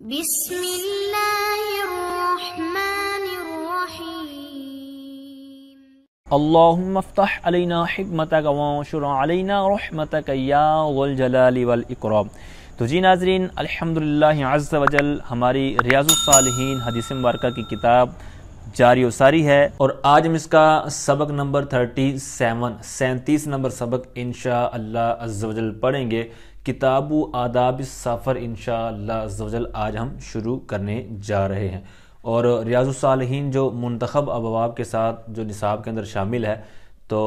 بسم اللہ الرحمن الرحیم اللہم افتح علینا حکمتک وانشر علینا رحمتک یا ذو الجلال والاکرام۔ تو جی ناظرین، الحمدللہ عز وجل ہماری ریاض الصالحین حدیث مبارکہ کی کتاب جاری و ساری ہے، اور آج ہم اس کا سبق نمبر 37 نمبر سبق انشاءاللہ عز وجل پڑھیں گے۔ کتاب آداب السفر انشاءاللہ عز وجل آج ہم شروع کرنے جا رہے ہیں، اور ریاض الصالحین جو منتخب ابواب کے ساتھ جو نصاب کے اندر شامل ہے، تو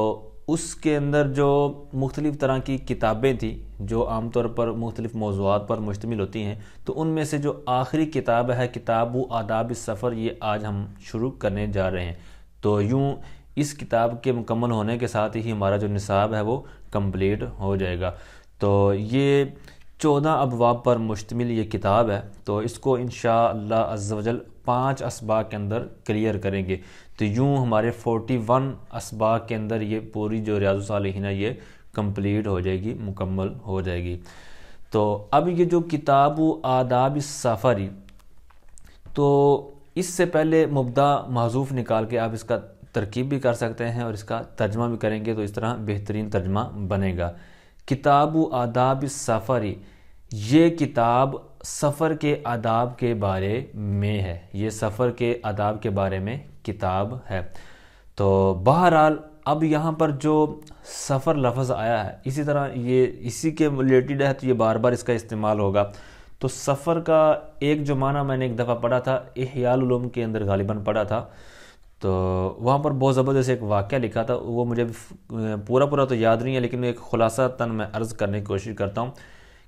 اس کے اندر جو مختلف طرح کی کتابیں تھیں جو عام طور پر مختلف موضوعات پر مشتمل ہوتی ہیں، تو ان میں سے جو آخری کتاب ہے کتاب آداب السفر، یہ آج ہم شروع کرنے جا رہے ہیں۔ تو یوں اس کتاب کے مکمل ہونے کے ساتھ ہی ہمارا جو نصاب ہے وہ کمپلیٹ ہو جائے گا۔ تو یہ 14 ابواب پر مشتمل یہ کتاب ہے، تو اس کو انشاءاللہ عز وجل 5 اسباق کے اندر کلیئر کریں گے۔ تو یوں ہمارے 41 اسباق کے اندر یہ پوری جو ریاض الصالحین ہے یہ کمپلیٹ ہو جائے گی، مکمل ہو جائے گی۔ تو اب یہ جو کتاب آداب السفر، تو اس سے پہلے مبدا محذوف نکال کے آپ اس کا ترکیب بھی کر سکتے ہیں اور اس کا ترجمہ بھی کریں گے، تو اس طرح بہترین ترجمہ بنے گا۔ کتاب آداب السفر، یہ کتاب سفر کے آداب کے بارے میں ہے، یہ سفر کے آداب کے بارے میں کتاب ہے۔ تو بہرحال اب یہاں پر جو سفر لفظ آیا ہے، اسی طرح یہ اسی کے ریلیٹڈ ہے، تو یہ بار بار اس کا استعمال ہوگا۔ تو سفر کا ایک جو معنی میں نے ایک دفعہ پڑھا تھا، احیاء العلوم کے اندر غالباً پڑھا تھا، تو وہاں پر بہت زبردست ایک واقعہ لکھا تھا، وہ مجھے پورا تو یاد نہیں ہے، لیکن ایک خلاصہ تن میں عرض کرنے کی کوشش کرتا ہوں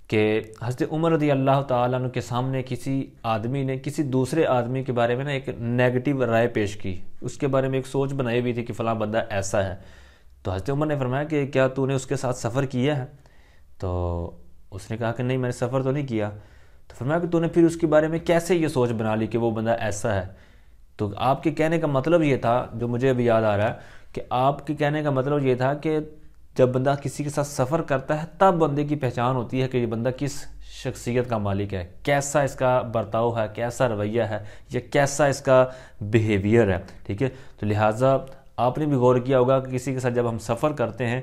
کہ حضرت عمر رضی اللہ تعالیٰ عنہ کے سامنے کسی آدمی نے کسی دوسرے آدمی کے بارے میں ایک نیگیٹو رائے پیش کی، اس کے بارے میں ایک سوچ بنائی ہوئی تھی کہ فلاں بندہ ایسا ہے۔ تو حضرت عمر نے فرمایا کہ کیا تو نے اس کے ساتھ سفر کیا ہے؟ تو اس نے کہا کہ نہیں، میں نے سفر تو نہیں کیا۔ تو فرمایا کہ تو نے پھر اس کے بارے میں کیسے یہ سوچ بنا لی کہ وہ بندہ ایسا ہے؟ تو آپ کے کہنے کا مطلب یہ تھا، جو مجھے ابھی یاد آ رہا ہے، کہ آپ کے کہنے کا مطلب یہ تھا کہ جب بندہ کسی کے ساتھ سفر کرتا ہے تب بندے کی پہچان ہوتی ہے کہ یہ بندہ کس شخصیت کا مالک ہے، کیسا اس کا برتاؤ ہے، کیسا رویہ ہے، یا کیسا اس کا بیہیویئر ہے، ٹھیک ہے۔ تو لہٰذا آپ نے بھی غور کیا ہوگا کہ کسی کے ساتھ جب ہم سفر کرتے ہیں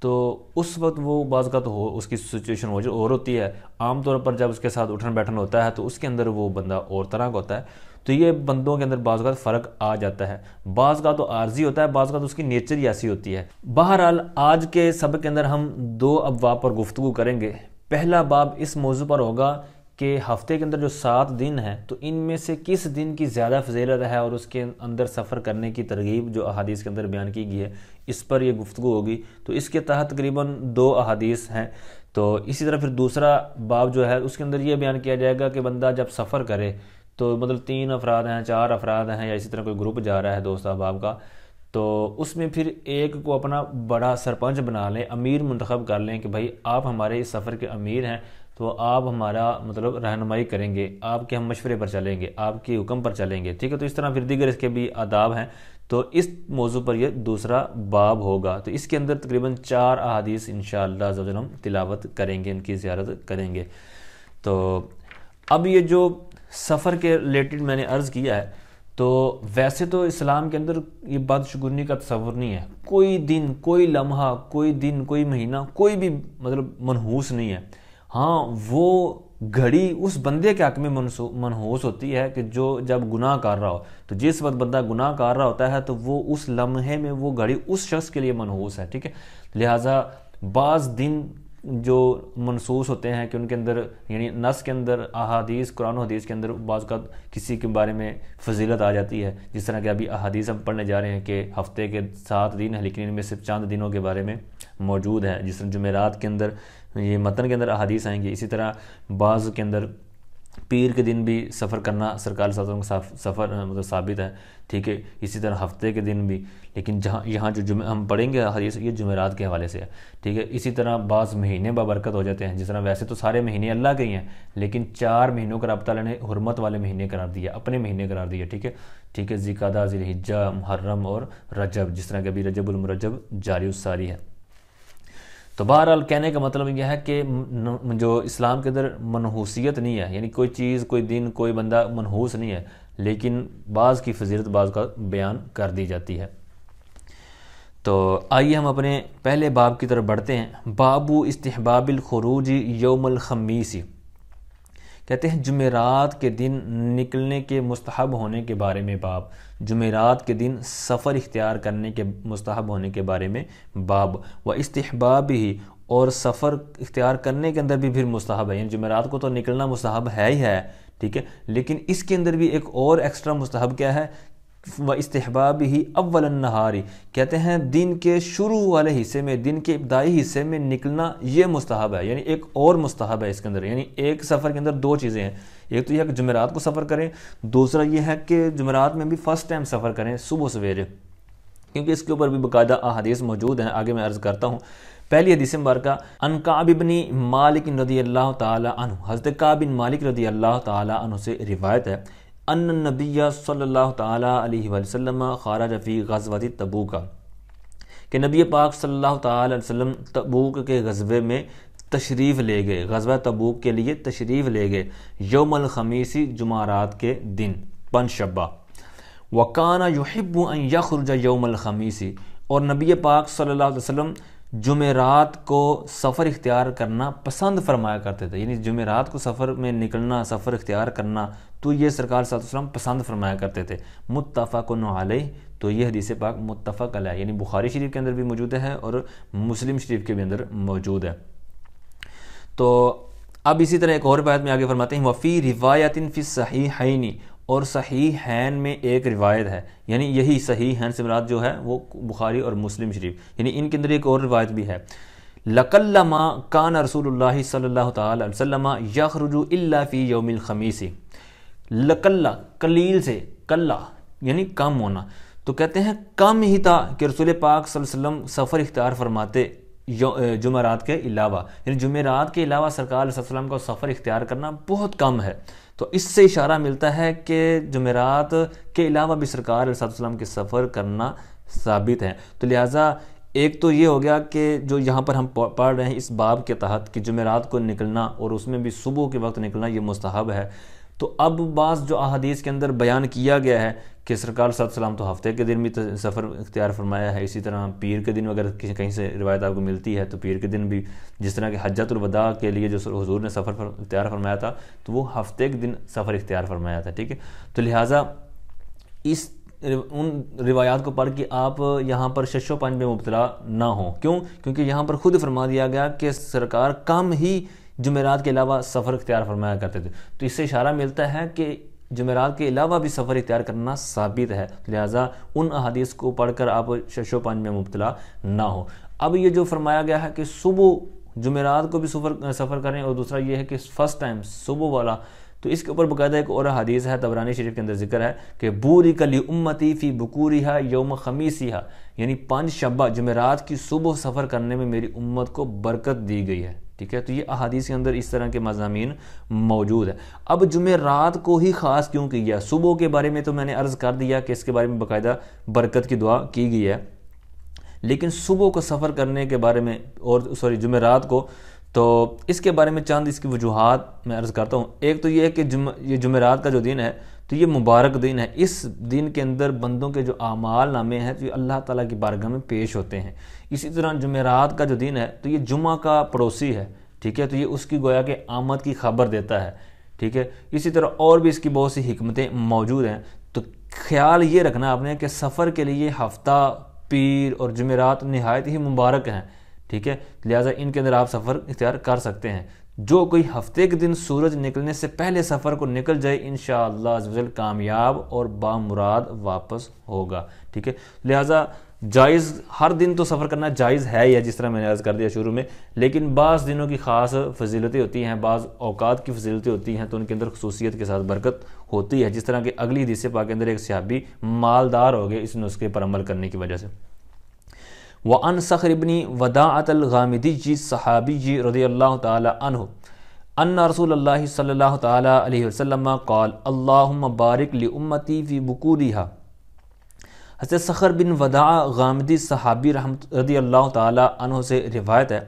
تو اس وقت وہ بعض کا تو اس کی سچویشن اور ہوتی ہے، عام طور پر جب اس کے ساتھ اٹھن بیٹھن ہوتا ہے تو اس کے اندر وہ بندہ اور طرح کا ہوتا ہے۔ تو یہ بندوں کے اندر بعض کا فرق آ جاتا ہے، بعض کا تو عارضی ہوتا ہے، بعض کا تو اس کی نیچر ہی ایسی ہوتی ہے۔ بہرحال آج کے سبق کے اندر ہم 2 ابواب پر گفتگو کریں گے۔ پہلا باب اس موضوع پر ہوگا کہ ہفتے کے اندر جو 7 دن ہیں، تو ان میں سے کس دن کی زیادہ فضیلت ہے اور اس کے اندر سفر کرنے کی ترغیب جو احادیث کے اندر بیان کی گئی ہے، اس پر یہ گفتگو ہوگی۔ تو اس کے تحت تقریباً 2 احادیث ہیں۔ تو اسی طرح پھر دوسرا باب جو ہے اس کے اندر یہ بیان کیا جائے گا کہ بندہ جب سفر کرے تو مطلب 3 افراد ہیں، 4 افراد ہیں، یا اسی طرح کوئی گروپ جا رہا ہے دوست احباب کا، تو اس میں پھر ایک کو اپنا بڑا سرپنچ بنا لیں، امیر منتخب کر لیں کہ بھائی آپ ہمارے اس سفر کے امیر ہیں، تو آپ ہمارا مطلب رہنمائی کریں گے، آپ کے ہم مشورے پر چلیں گے، آپ کے حکم پر چلیں گے، ٹھیک ہے۔ تو اس طرح پھر دیگر اس کے بھی آداب ہیں، تو اس موضوع پر یہ دوسرا باب ہوگا۔ تو اس کے اندر تقریباً 4 احادیث انشاءاللہ عز و جل ہم تلاوت کریں گے، ان کی زیارت کریں گے۔ تو اب یہ جو سفر کے ریلیٹڈ میں نے عرض کیا ہے، تو ویسے تو اسلام کے اندر یہ بدشگونی کا تصور نہیں ہے، کوئی دن، کوئی لمحہ، کوئی دن، کوئی مہینہ، کوئی بھی مطلب منحوس نہیں ہے۔ ہاں، وہ گھڑی اس بندے کے حق میں منحوس ہوتی ہے کہ جو جب گناہ کر رہا ہو، تو جس وقت بندہ گناہ کر رہا ہوتا ہے تو وہ اس لمحے میں وہ گھڑی اس شخص کے لیے منحوس ہے، ٹھیک ہے۔ لہٰذا بعض دن جو منصوص ہوتے ہیں کہ ان کے اندر یعنی نص کے اندر احادیث قرآن و حدیث کے اندر بعض کا کسی کے بارے میں فضیلت آ جاتی ہے، جس طرح کہ ابھی احادیث ہم پڑھنے جا رہے ہیں کہ ہفتے کے 7 دن ہیں، لیکن ان میں صرف چند دنوں کے بارے میں موجود ہے، جس طرح جمعرات کے اندر یہ متن کے اندر احادیث آئیں گی۔ اسی طرح بعض کے اندر پیر کے دن بھی سفر کرنا سرکار صلی اللہ علیہ وسلم کا سفر مطلب ثابت ہے، ٹھیک ہے۔ اسی طرح ہفتے کے دن بھی، لیکن یہاں جو ہم پڑھیں گے حدیث یہ جمعرات کے حوالے سے ہے، ٹھیک ہے۔ اسی طرح بعض مہینے بابرکت ہو جاتے ہیں، جس طرح ویسے تو سارے مہینے اللہ کے ہی ہیں، لیکن 4 مہینوں کا رب تعالیٰ نے حرمت والے مہینے قرار دیا، اپنے مہینے قرار دیا، ٹھیک ہے۔ ذوالقعدہ، ذی الحجہ، محرم اور رجب، جس طرح کہ ابھی رجب المرجب جاری الساری ہے۔ تو بہرحال کہنے کا مطلب یہ ہے کہ جو اسلام کے اندر منحوسیت نہیں ہے، یعنی کوئی چیز، کوئی دن، کوئی بندہ منحوس نہیں ہے، لیکن بعض کی فضیلت بعض کا بیان کر دی جاتی ہے۔ تو آئیے ہم اپنے پہلے باب کی طرف بڑھتے ہیں۔ باب استحباب الخروج یوم الخمیس، کہتے ہیں جمعرات کے دن نکلنے کے مستحب ہونے کے بارے میں باب، جمعرات کے دن سفر اختیار کرنے کے مستحب ہونے کے بارے میں باب، و استحباب ہی، اور سفر اختیار کرنے کے اندر بھی پھر مستحب ہے، یعنی جمعرات کو تو نکلنا مستحب ہے ہی ہے، ٹھیک ہے، لیکن اس کے اندر بھی ایک اور ایکسٹرا مستحب کیا ہے، و استحباب ہی اول النہاری، کہتے ہیں دن کے شروع والے حصے میں، دن کے ابتدائی حصے میں نکلنا یہ مستحب ہے، یعنی ایک اور مستحب ہے اس کے اندر، یعنی ایک سفر کے اندر دو چیزیں ہیں، ایک تو یہ ہے کہ جمعرات کو سفر کریں، دوسرا یہ ہے کہ جمعرات میں بھی فرسٹ ٹائم سفر کریں صبح سویرے، کیونکہ اس کے اوپر بھی باقاعدہ احادیث موجود ہیں، آگے میں عرض کرتا ہوں۔ پہلی حدیث مبارکہ ان کعب بن مالک رضی اللہ تعالی عنہ، حضرت کعب بن مالک رضی اللہ تعالی عنہ سے روایت ہے، ان النبی صلی اللہ تعالی علیہ وسلم خرج فی غزوۃ تبوک، کہ نبی پاک صلی اللہ تعالی علیہ وسلم تبوک کے غزوے میں تشریف لے گئے، غزوہ تبوک کے لیے تشریف لے گئے، یوم الخمیس، جمعرات کے دن، پنج شبہ، وکان یحب ان یخرج یوم الخمیس، اور نبی پاک صلی اللہ علیہ وسلم جمعرات کو سفر اختیار کرنا پسند فرمایا کرتے تھے، یعنی جمعرات کو سفر میں نکلنا، سفر اختیار کرنا، تو یہ سرکار صلی اللہ علیہ وسلم پسند فرمایا کرتے تھے۔ متفق علیہ، تو یہ حدیث پاک متفق علیہ، یعنی بخاری شریف کے اندر بھی موجود ہے اور مسلم شریف کے بھی اندر موجود ہے۔ تو اب اسی طرح ایک اور روایت میں آگے فرماتے ہیں، وفی روایت فی الصحیحین، اور صحیحین میں ایک روایت ہے، یعنی یہی صحیحین سے مراد جو ہے وہ بخاری اور مسلم شریف، یعنی ان کے اندر ایک اور روایت بھی ہے، لَقَلَّمَا كَانَ رسول اللہ صلی اللہ تعالی علیہ وسلم یخرج الا فی یوم الخمیس، لَقَلَّ قلیل سے، قلّہ یعنی کم ہونا، تو کہتے ہیں کم ہی تھا کہ رسول پاک صلی اللہ علیہ وسلم سفر اختیار فرماتے جمعرات کے علاوہ، یعنی جمعرات کے علاوہ سرکار صلی اللہ علیہ وسلم کا سفر اختیار کرنا بہت کم ہے، تو اس سے اشارہ ملتا ہے کہ جمعرات کے علاوہ بھی سرکار صلی اللہ علیہ وسلم کے سفر کرنا ثابت ہے۔ تو لہٰذا ایک تو یہ ہو گیا کہ جو یہاں پر ہم پڑھ رہے ہیں اس باب کے تحت کہ جمعرات کو نکلنا اور اس میں بھی صبح کے وقت نکلنا یہ مستحب ہے، تو اب بعض جو احادیث کے اندر بیان کیا گیا ہے کہ سرکار صلی اللہ علیہ وسلم تو ہفتے کے دن بھی سفر اختیار فرمایا ہے، اسی طرح پیر کے دن اگر کہیں سے روایت آپ کو ملتی ہے تو پیر کے دن بھی، جس طرح کہ حجۃ الوداع کے لیے جو حضور نے سفر اختیار فرمایا تھا تو وہ ہفتے کے دن سفر اختیار فرمایا تھا، ٹھیک ہے، تو لہٰذا ان روایات کو پڑھ کے آپ یہاں پر شش و پنج میں مبتلا نہ ہوں، کیونکہ یہاں پر خود فرما دیا گیا کہ سرکار کم ہی جمعرات کے علاوہ سفر اختیار فرمایا کرتے تھے، تو اس سے اشارہ ملتا ہے کہ جمعرات کے علاوہ بھی سفر اختیار کرنا ثابت ہے، لہٰذا ان احادیث کو پڑھ کر آپ شش و پنج میں مبتلا نہ ہو۔ اب یہ جو فرمایا گیا ہے کہ صبح جمعرات کو بھی سفر کریں، اور دوسرا یہ ہے کہ فرسٹ ٹائم صبح والا، تو اس کے اوپر باقاعدہ ایک اور حدیث ہے، طبرانی شریف کے اندر ذکر ہے کہ بورک لامتی فی بکورہا یوم خمیسہا، یعنی پنج شبہ جمعرات کی صبح سفر کرنے میں میری امت کو برکت دی گئی ہے، ٹھیک ہے، تو یہ احادیث کے اندر اس طرح کے مضامین موجود ہے۔ اب جمعرات کو ہی خاص کیوں کیا؟ صبح کے بارے میں تو میں نے عرض کر دیا کہ اس کے بارے میں باقاعدہ برکت کی دعا کی گئی ہے، لیکن صبح کو سفر کرنے کے بارے میں اور جمعرات کو، تو اس کے بارے میں چند اس کی وجوہات میں عرض کرتا ہوں۔ ایک تو یہ ہے کہ یہ جمعرات کا جو دن ہے تو یہ مبارک دن ہے، اس دن کے اندر بندوں کے جو اعمال نامے ہیں تو یہ اللہ تعالیٰ کی بارگاہ میں پیش ہوتے ہیں۔ اسی طرح جمعرات کا جو دن ہے تو یہ جمعہ کا پڑوسی ہے، ٹھیک ہے، تو یہ اس کی گویا کہ آمد کی خبر دیتا ہے، ٹھیک ہے، اسی طرح اور بھی اس کی بہت سی حکمتیں موجود ہیں۔ تو خیال یہ رکھنا آپ نے کہ سفر کے لیے ہفتہ، پیر اور جمعرات نہایت ہی مبارک ہیں، ٹھیک ہے، لہٰذا ان کے اندر آپ سفر اختیار کر سکتے ہیں۔ جو کوئی ہفتے کے دن سورج نکلنے سے پہلے سفر کو نکل جائے انشاءاللہ عز و جل کامیاب اور بامراد واپس ہوگا، ٹھیک ہے، لہٰذا جائز ہر دن تو سفر کرنا جائز ہے یا جس طرح میں نے عرض کر دیا شروع میں، لیکن بعض دنوں کی خاص فضیلتیں ہوتی ہیں، بعض اوقات کی فضیلتیں ہوتی ہیں تو ان کے اندر خصوصیت کے ساتھ برکت ہوتی ہے، جس طرح کہ اگلی حدیث پاک کے اندر ایک صحابی مالدار ہو گئے اس نسخے پر عمل کرنے کی وجہ سے۔ وعن صخر بن وداعۃ الغامدی صحابی رضی اللہ تعالی عنہ ان رسول اللہ صلی اللہ تعالی علیہ وسلم قال اللہم بارک لامتی فی بکورہا۔ حضرت صخر بن وداع غامدی صحابی رضی اللہ تعالی عنہ سے روایت ہے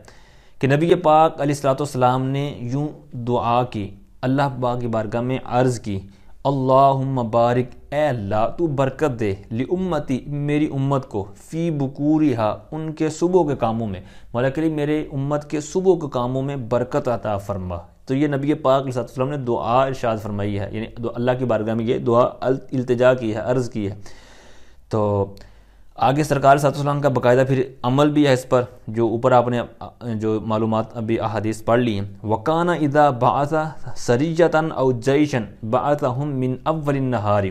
کہ نبی پاک علیہ الصلوۃ والسلام نے یوں دعا کی، اللہ پاک کی بارگاہ میں عرض کی، اللہم بارک، اے اللہ تو برکت دے، لامتی، میری امت کو، فی بکورہا، ان کے صبح کے کاموں میں، مولا کریم میرے امت کے صبح کے کاموں میں برکت عطا فرما۔ تو یہ نبی پاک علیہ السلام نے دعا ارشاد فرمائی ہے، یعنی اللہ کی بارگاہ میں یہ دعا التجا کی ہے، عرض کی ہے۔ تو آگے سرکار صلی اللہ علیہ وسلم کا باقاعدہ پھر عمل بھی ہے اس پر، جو اوپر آپ نے جو معلومات ابھی احادیث پڑھ لی ہیں۔ وَكَانَ إِذَا بَعَثَ سَرِيَّةً أَوْ جَيْشًا بَعَثَهُمْ مِنْ أَوَّلِ النَّهَارِ،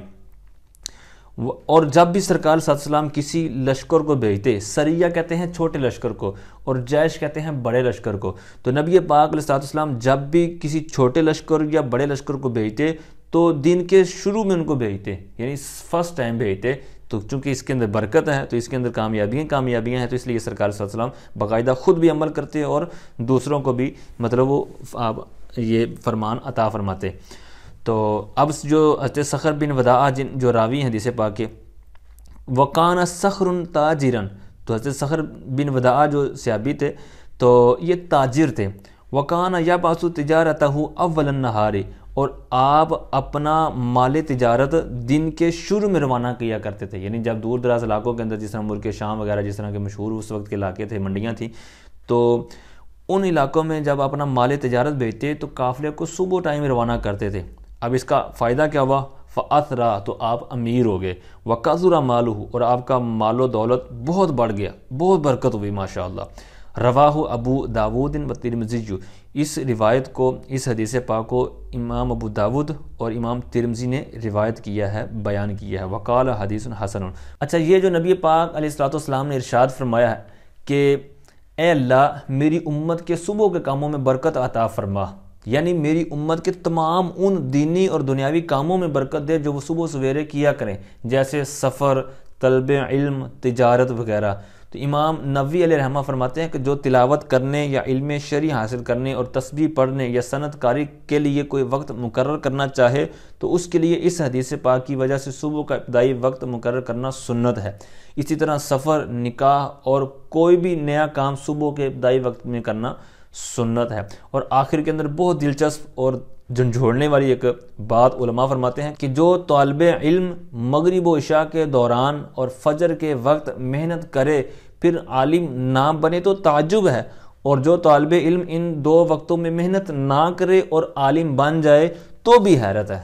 اور جب بھی سرکار صلی اللہ علیہ وسلم کسی لشکر کو بھیجتے، سریہ کہتے ہیں چھوٹے لشکر کو اور جیش کہتے ہیں بڑے لشکر کو، تو نبی پاک علیہ السلام جب بھی کسی چھوٹے لشکر یا بڑے لشکر کو بھیجتے تو دن کے شروع میں ان کو بھیجتے، یعنی فرسٹ ٹائم بھیجتے، تو چونکہ اس کے اندر برکت ہے تو اس کے اندر کامیابیاں ہیں، تو اس لیے سرکار صلی اللہ علیہ وسلم باقاعدہ خود بھی عمل کرتے اور دوسروں کو بھی مطلب وہ یہ فرمان عطا فرماتے۔ تو اب جو حضرت صخر بن وداع جو راوی ہیں حدیث پاک کے، وَقَانَ صَخْرٌ تَاجِرًا، تو حضرت صخر بن وداع جو صحابی تھے تو یہ تاجر تھے۔ وَقَانَ يَبْعَثُ تِجَارَتَهُ أَوَّلَ النَّهَارِ، اور آپ اپنا مال تجارت دن کے شروع میں روانہ کیا کرتے تھے، یعنی جب دور دراز علاقوں کے اندر، جس طرح ملک شام وغیرہ جس طرح کے مشہور اس وقت کے علاقے تھے، منڈیاں تھیں، تو ان علاقوں میں جب اپنا مال تجارت بھیجتے تو قافلے کو صبح ٹائم روانہ کرتے تھے۔ اب اس کا فائدہ کیا ہوا؟ فَأَثْرَا، تو آپ امیر ہو گئے، وَكَثُرَ مَالُهُ، اور آپ کا مال و دولت بہت بڑھ گیا، بہت برکت ہوئی ماشاءاللہ۔ رواہ ابو داود و ترمذی، اس روایت کو، اس حدیث پاک کو امام ابو داود اور امام ترمذی نے روایت کیا ہے، بیان کیا ہے، وقال حدیث حسن۔ اچھا، یہ جو نبی پاک علیہ الصلوۃ والسلام نے ارشاد فرمایا ہے کہ اے اللہ میری امت کے صبح کے کاموں میں برکت عطا فرما، یعنی میری امت کے تمام ان دینی اور دنیاوی کاموں میں برکت دے جو وہ صبح سویرے کیا کریں، جیسے سفر، طلب علم، تجارت وغیرہ۔ تو امام نووی علیہ رحمہ فرماتے ہیں کہ جو تلاوت کرنے یا علم شرعی حاصل کرنے اور تسبیح پڑھنے یا سنت کاری کے لیے کوئی وقت مقرر کرنا چاہے تو اس کے لیے اس حدیث پاک کی وجہ سے صبح کا ابتدائی وقت مقرر کرنا سنت ہے۔ اسی طرح سفر، نکاح اور کوئی بھی نیا کام صبح کے ابتدائی وقت میں کرنا سنت ہے۔ اور آخر کے اندر بہت دلچسپ اور جھنجھوڑنے والی ایک بات علماء فرماتے ہیں کہ جو طالب علم مغرب و عشاء کے دوران اور فجر کے وقت محنت کرے پھر عالم نہ بنے تو تعجب ہے، اور جو طالب علم ان دو وقتوں میں محنت نہ کرے اور عالم بن جائے تو بھی حیرت ہے۔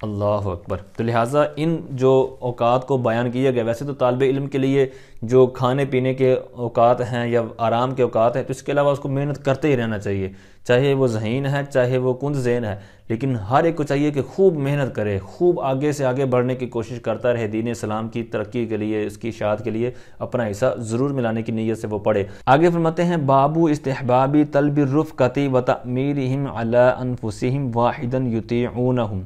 اللہ اکبر۔ تو لہٰذا ان جو اوقات کو بیان کیا گیا، ویسے تو طالب علم کے لیے جو کھانے پینے کے اوقات ہیں یا آرام کے اوقات ہیں، تو اس کے علاوہ اس کو محنت کرتے ہی رہنا چاہیے، چاہے وہ ذہین ہے چاہے وہ کند ذہن ہے، لیکن ہر ایک کو چاہیے کہ خوب محنت کرے، خوب آگے سے آگے بڑھنے کی کوشش کرتا رہے، دین اسلام کی ترقی کے لیے، اس کی اشاعت کے لیے اپنا حصہ ضرور ملانے کی نیت سے وہ پڑھے۔ آگے فرماتے ہیں بابو استحباب طلب الرفقۃ وتأمیرہم علی انفسہم واحدا یطیعونہم،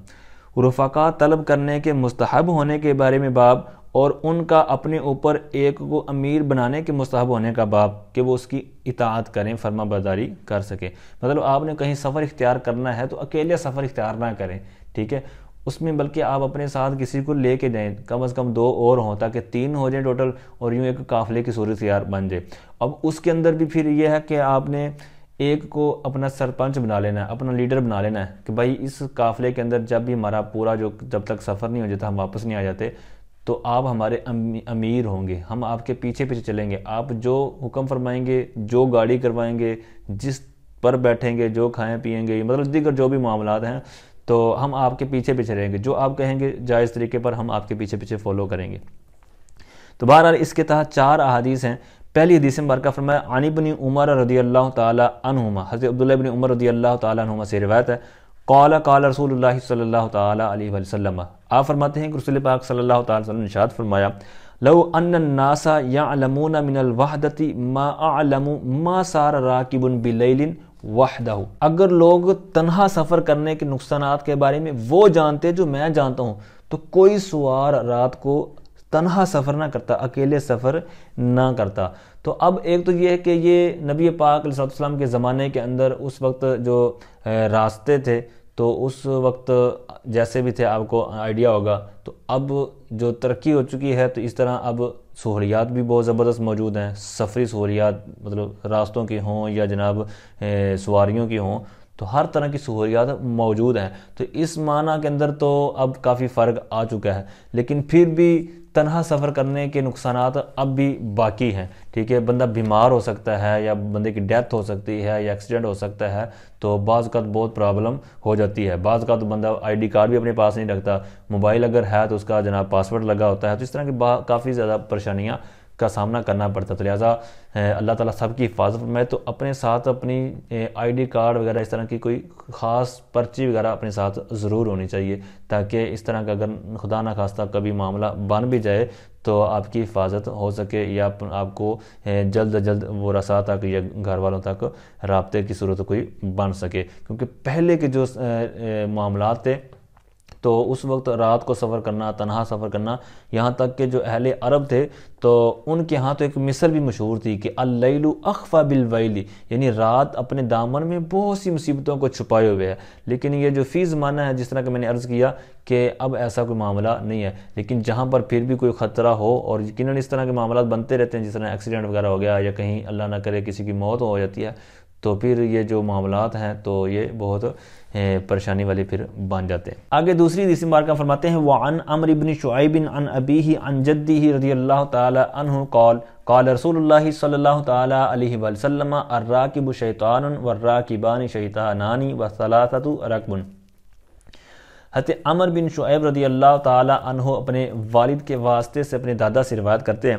رفقا طلب کرنے کے مستحب ہونے کے بارے میں باب، اور ان کا اپنے اوپر ایک کو امیر بنانے کے مستحب ہونے کا باب کہ وہ اس کی اطاعت کریں، فرما برداری کر سکیں۔ مطلب آپ نے کہیں سفر اختیار کرنا ہے تو اکیلے سفر اختیار نہ کریں، ٹھیک ہے، اس میں بلکہ آپ اپنے ساتھ کسی کو لے کے جائیں، کم از کم 2 اور ہوں تاکہ 3 ہو جائیں ٹوٹل، اور یوں ایک قافلے کی صورت اختیار بن جائے۔ اب اس کے اندر بھی پھر یہ ہے کہ آپ نے ایک کو اپنا سرپنچ بنا لینا ہے، اپنا لیڈر بنا لینا ہے کہ بھائی اس قافلے کے اندر جب بھی ہمارا پورا جب تک سفر نہیں ہو جاتا ہم واپس نہیں آ جاتے تو آپ ہمارے امیر ہوں گے، ہم آپ کے پیچھے پیچھے چلیں گے، آپ جو حکم فرمائیں گے، جو گاڑی کروائیں گے، جس پر بیٹھیں گے، جو کھائیں پیئیں گے، مطلب دیگر جو بھی معاملات ہیں تو ہم آپ کے پیچھے پیچھے رہیں گے، جو آپ کہیں گے جائز طریقے پر ہم آپ کے پیچھے پیچھے فالو کریں گے۔ تو بہرحال اس کے تحت 4 احادیث ہیں۔ پہلی حدیث مبارکہ فرمایا عن ابن عمر رضی اللہ تعالی عنہما، حضرت عبداللہ ابن عمر رضی اللہ تعالی عنہما سے روایت ہے، قال قال رسول اللہ صلی اللہ تعالی علیہ وسلم، آپ فرماتے ہیں کہ رسول پاک صلی اللہ تعالی وسلم نے ارشاد فرمایا لو ان الناس يعلمون من الوحدۃ ما اعلم ما صار راکب بلیل وحدہ، اگر لوگ تنہا سفر کرنے کے نقصانات کے بارے میں وہ جانتے جو میں جانتا ہوں تو کوئی سوار رات کو تنہا سفر نہ کرتا، اکیلے سفر نہ کرتا۔ تو اب ایک تو یہ ہے کہ یہ نبی پاک علیہ السلام کے زمانے کے اندر اس وقت جو راستے تھے تو اس وقت جیسے بھی تھے آپ کو آئیڈیا ہوگا. تو اب جو ترقی ہو چکی ہے تو اس طرح اب سہولیات بھی بہت زبردست موجود ہیں. سفری سہولیات مطلب راستوں کی ہوں یا جناب سواریوں کی ہوں، تو ہر طرح کی سہولیات موجود ہیں. تو اس معنی کے اندر تو اب کافی فرق آ چکا ہے، لیکن پھر بھی تنہا سفر کرنے کے نقصانات اب بھی باقی ہیں. ٹھیک ہے، بندہ بیمار ہو سکتا ہے یا بندے کی ڈیتھ ہو سکتی ہے یا ایکسیڈنٹ ہو سکتا ہے، تو بعض اوقات بہت پرابلم ہو جاتی ہے. بعض اوقات بندہ آئی ڈی کارڈ بھی اپنے پاس نہیں رکھتا، موبائل اگر ہے تو اس کا جناب پاسورڈ لگا ہوتا ہے. تو اس طرح کی کافی زیادہ پریشانیاں کا سامنا کرنا پڑتا ہے. تو لہٰذا اللہ تعالیٰ سب کی حفاظت فرمائے. تو اپنے ساتھ اپنی آئی ڈی کارڈ وغیرہ اس طرح کی کوئی خاص پرچی وغیرہ اپنے ساتھ ضرور ہونی چاہیے، تاکہ اس طرح کا اگر خدا نہ خواستہ کبھی معاملہ بن بھی جائے تو آپ کی حفاظت ہو سکے، یا آپ کو جلد از جلد وہ رسا تک یا گھر والوں تک رابطے کی صورت کوئی بن سکے. کیونکہ پہلے کے جو معاملات تھے تو اس وقت رات کو سفر کرنا، تنہا سفر کرنا، یہاں تک کہ جو اہل عرب تھے تو ان کے ہاں تو ایک مثل بھی مشہور تھی کہ اللیل اخفی بالویل، یعنی رات اپنے دامن میں بہت سی مصیبتوں کو چھپائے ہوئے ہے. لیکن یہ جو فی زمانہ ہے، جس طرح کہ میں نے عرض کیا کہ اب ایسا کوئی معاملہ نہیں ہے. لیکن جہاں پر پھر بھی کوئی خطرہ ہو، اور یقیناً اس طرح کے معاملات بنتے رہتے ہیں، جس طرح ایکسیڈنٹ وغیرہ ہو گیا یا کہیں اللہ نہ کرے کسی کی موت ہو جاتی ہے، تو پھر یہ جو معاملات ہیں تو یہ بہت پریشانی والے پھر بن جاتے ہیں. آگے دوسری حدیث مبارکہ فرماتے ہیں وعن عمرو بن شعیب عن ابیہ عن جدہ رضی اللہ تعالی عنہ قال قال رسول اللہ صلی اللہ تعالی علیہ وسلم الراکب شیطان والراکبان شیطانان والثلاثۃ رکب. حضرت عمرو بن شعیب رضی اللہ تعالی عنہ اپنے والد کے واسطے سے اپنے دادا سے روایت کرتے ہیں.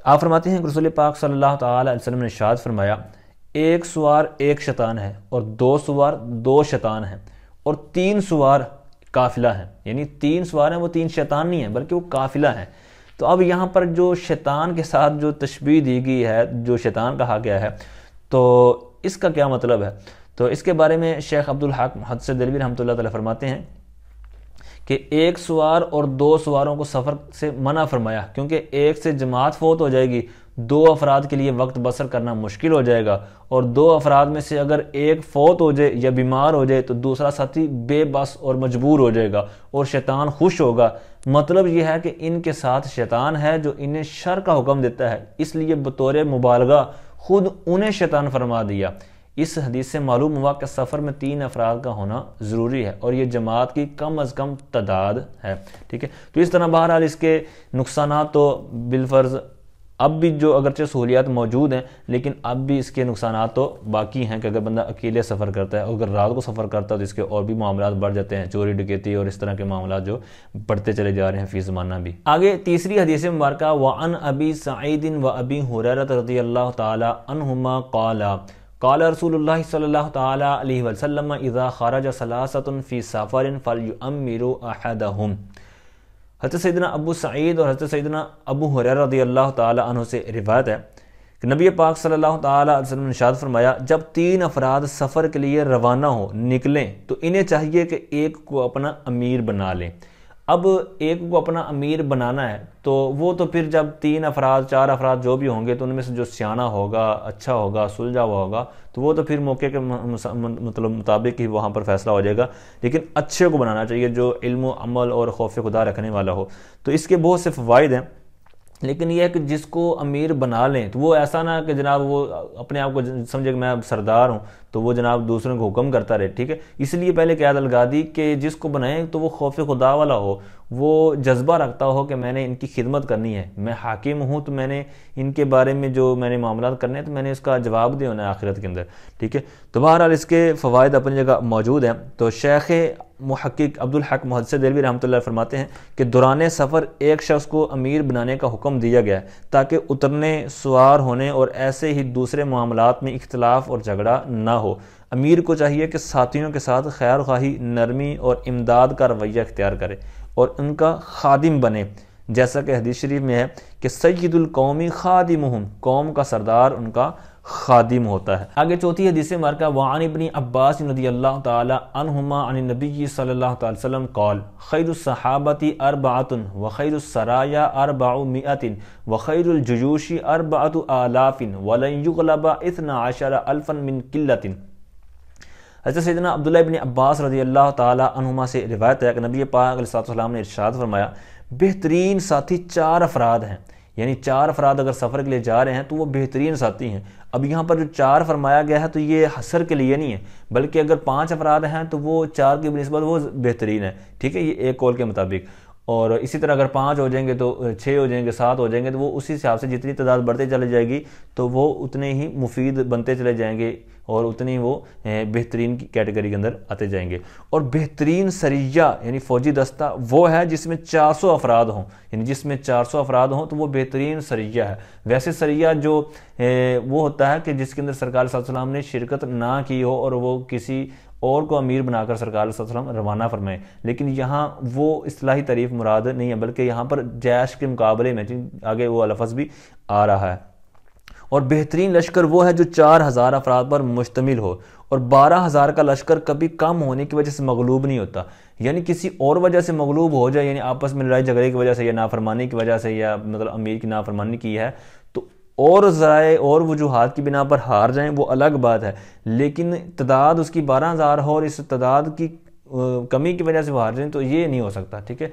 آپ فرماتے ہیں کہ رسول پاک صلی اللہ تعالی علیہ وسلم نے ارشاد فرمایا، ایک سوار ایک شیطان ہے، اور دو سوار دو شیطان ہیں، اور تین سوار قافلہ ہیں. یعنی تین سوار ہیں، وہ تین شیطان نہیں ہیں بلکہ وہ قافلہ ہیں. تو اب یہاں پر جو شیطان کے ساتھ جو تشبیہ دی گئی ہے، جو شیطان کہا گیا ہے، تو اس کا کیا مطلب ہے؟ تو اس کے بارے میں شیخ عبدالحق محدث دہلوی رحمۃ اللہ تعالی فرماتے ہیں کہ ایک سوار اور دو سواروں کو سفر سے منع فرمایا، کیونکہ ایک سے جماعت فوت ہو جائے گی، دو افراد کے لیے وقت بسر کرنا مشکل ہو جائے گا، اور دو افراد میں سے اگر ایک فوت ہو جائے یا بیمار ہو جائے تو دوسرا ساتھی بے بس اور مجبور ہو جائے گا، اور شیطان خوش ہوگا. مطلب یہ ہے کہ ان کے ساتھ شیطان ہے جو انہیں شر کا حکم دیتا ہے، اس لیے بطور مبالغہ خود انہیں شیطان فرما دیا. اس حدیث سے معلوم ہوا کہ سفر میں تین افراد کا ہونا ضروری ہے، اور یہ جماعت کی کم از کم تعداد ہے. ٹھیک ہے، تو اس طرح بہرحال اس کے نقصانات تو بالفرض اب بھی جو اگرچہ سہولیات موجود ہیں، لیکن اب بھی اس کے نقصانات تو باقی ہیں کہ اگر بندہ اکیلے سفر کرتا ہے، اگر رات کو سفر کرتا ہے تو اس کے اور بھی معاملات بڑھ جاتے ہیں، چوری ڈکیتی اور اس طرح کے معاملات جو بڑھتے چلے جا رہے ہیں فی زمانہ بھی. آگے تیسری حدیث مبارکہ وعن ابی سعید و ابی ہریرہ رضی اللہ تعالی عنہما قال قال رسول اللہ صلی اللہ تعالی علیہ وسلم اذا خرج ثلاثۃ فی سفر فلیؤمروا احدهم. حضرت سیدنا ابو سعید اور حضرت سیدنا ابو ہریرہ رضی اللہ تعالی عنہ سے روایت ہے کہ نبی پاک صلی اللہ تعالی علیہ وسلم نے ارشاد فرمایا، جب تین افراد سفر کے لیے روانہ ہو نکلیں تو انہیں چاہیے کہ ایک کو اپنا امیر بنا لیں. اب ایک کو اپنا امیر بنانا ہے تو وہ تو پھر جب تین افراد چار افراد جو بھی ہوں گے تو ان میں سے جو سیانہ ہوگا، اچھا ہوگا، سلجھا ہوا ہوگا، تو وہ تو پھر موقع کے مطلب مطابق ہی وہاں پر فیصلہ ہو جائے گا. لیکن اچھے کو بنانا چاہیے جو علم و عمل اور خوف خدا رکھنے والا ہو. تو اس کے بہت سے فوائد ہیں، لیکن یہ ہے کہ جس کو امیر بنا لیں تو وہ ایسا نہ کہ جناب وہ اپنے آپ کو سمجھے کہ میں سردار ہوں تو وہ جناب دوسروں کو حکم کرتا رہے. ٹھیک ہے، اس لیے پہلے قید لگا دی کہ جس کو بنائیں تو وہ خوف خدا والا ہو، وہ جذبہ رکھتا ہو کہ میں نے ان کی خدمت کرنی ہے، میں حاکم ہوں تو میں نے ان کے بارے میں جو میں نے معاملات کرنے ہیں تو میں نے اس کا جواب دے ہونا ہے آخرت کے اندر. ٹھیک ہے، تو بہرحال اس کے فوائد اپنی جگہ موجود ہیں. تو شیخ محقق عبدالحق محدث دہلوی رحمۃ اللہ فرماتے ہیں کہ دوران سفر ایک شخص کو امیر بنانے کا حکم دیا گیا ہے تاکہ اترنے، سوار ہونے اور ایسے ہی دوسرے معاملات میں اختلاف اور جھگڑا نہ ہو. امیر کو چاہیے کہ ساتھیوں کے ساتھ خیر خواہی، نرمی اور امداد کا رویہ اختیار کرے اور ان کا خادم بنے، جیسا کہ حدیث شریف میں ہے کہ سید القومی خادمہم، قوم کا سردار ان کا خادم ہوتا ہے. آگے چوتھی حدیث مبارکہ وعن ابن عباس رضی اللہ تعالی عنہما عن النبی صلی اللہ تعالی وسلم قال خیر الصحابۃ اربعۃ وخیر السرایا 400 وخیر الجیوش 4000 ولن یغلب 12,000 من قلۃ. حضرت سیدنا عبداللہ ابن عباس رضی اللہ تعالیٰ عنہما سے روایت ہے کہ نبی پاک علیہ الصلوۃ والسلام نے ارشاد فرمایا بہترین ساتھی 4 افراد ہیں، یعنی 4 افراد اگر سفر کے لیے جا رہے ہیں تو وہ بہترین ساتھی ہیں۔ اب یہاں پر جو 4 فرمایا گیا ہے تو یہ حصر کے لیے نہیں ہے، بلکہ اگر 5 افراد ہیں تو وہ 4 کی بنسبت وہ بہترین ہے، ٹھیک ہے، یہ ایک قول کے مطابق۔ اور اسی طرح اگر 5 ہو جائیں گے تو 6 ہو جائیں گے، 7 ہو جائیں گے، تو وہ اسی حساب سے جتنی تعداد بڑھتے چلے جائے گی تو وہ اتنے ہی مفید بنتے چلے جائیں گے اور اتنے ہی وہ بہترین کی کیٹیگری کے اندر آتے جائیں گے۔ اور بہترین سریہ یعنی فوجی دستہ وہ ہے جس میں 400 افراد ہوں، یعنی جس میں 400 افراد ہوں تو وہ بہترین سریہ ہے۔ ویسے سریہ جو وہ ہوتا ہے کہ جس کے اندر سرکار صلی اللہ علیہ وسلم نے شرکت نہ کی ہو اور وہ کسی اور کو امیر بنا کر سرکار صلی اللہ علیہ وسلم روانہ فرمائے، لیکن یہاں وہ اصطلاحی تعریف مراد نہیں ہے، بلکہ یہاں پر جیش کے مقابلے میں آگے وہ لفظ بھی آ رہا ہے۔ اور بہترین لشکر وہ ہے جو 4000 افراد پر مشتمل ہو، اور 12000 کا لشکر کبھی کم ہونے کی وجہ سے مغلوب نہیں ہوتا، یعنی کسی اور وجہ سے مغلوب ہو جائے، یعنی آپس میں لڑائی جھگڑے کی وجہ سے یا نافرمانی کی وجہ سے یا مطلب امیر کی نافرمانی کی ہے تو اور ذرائع اور وجوہات کی بنا پر ہار جائیں وہ الگ بات ہے، لیکن تعداد اس کی 12000 ہو اور اس تعداد کی کمی کی وجہ سے وہ ہار جائیں تو یہ نہیں ہو سکتا، ٹھیک ہے۔